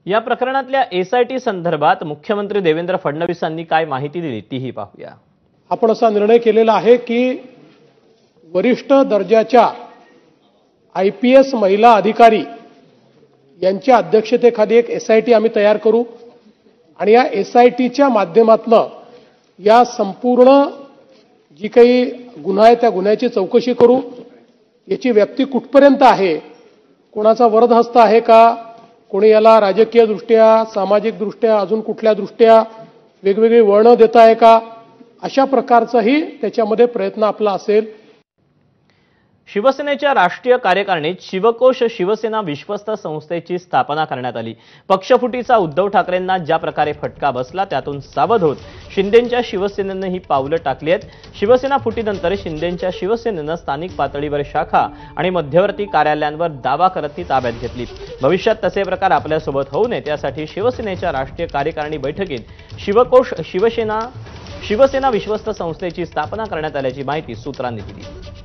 या प्रकरणातल्या एसआयटी संदर्भात मुख्यमंत्री देवेंद्र फडणवीसांनी काय माहिती दिली तीही पाहूया। आपण असा निर्णय केलेला आहे की वरिष्ठ दर्जाच्या आयपीएस महिला अधिकारी यांच्या अध्यक्षतेखाली एक एसआयटी आम्ही तयार करू आणि या एसआयटीच्या माध्यमातून या संपूर्ण जी काही गुन्हा आहे त्या गुन्ह्याची चौकशी करू। याची व्याप्ती कुठपर्यंत आहे, कोणाचा वरदहस्त आहे का, कोणी याला राजकीय दृष्ट्या, सामाजिक दृष्ट्या, अजून कुठल्या दृष्ट्या वेगवेगळी वळणं देत आहे का, अशा प्रकारचाही त्याच्यामध्ये प्रयत्न आपला असेल। शिवसेनेच्या राष्ट्रीय कार्यकारिणीत शिवकोश शिवसेना विश्वस्त संस्थेची स्थापना करण्यात आली। पक्षफुटीचा उद्धव ठाकरेंना ज्या प्रकारे फटका बसला त्यातून सावध होत शिंदेंच्या शिवसेनेनं ही पावलं टाकली आहेत। शिवसेना फुटीनंतर शिंदेंच्या शिवसेनेनं स्थानिक पातळीवर शाखा आणि मध्यवर्ती कार्यालयांवर दावा करत ती ताब्यात घेतली। भविष्यात तसे प्रकार आपल्यासोबत होऊ नयेत यासाठी शिवसेनेच्या राष्ट्रीय कार्यकारिणी बैठकीत शिवकोश शिवसेना विश्वस्त संस्थेची स्थापना करण्यात आल्याची माहिती सूत्रांनी दिली।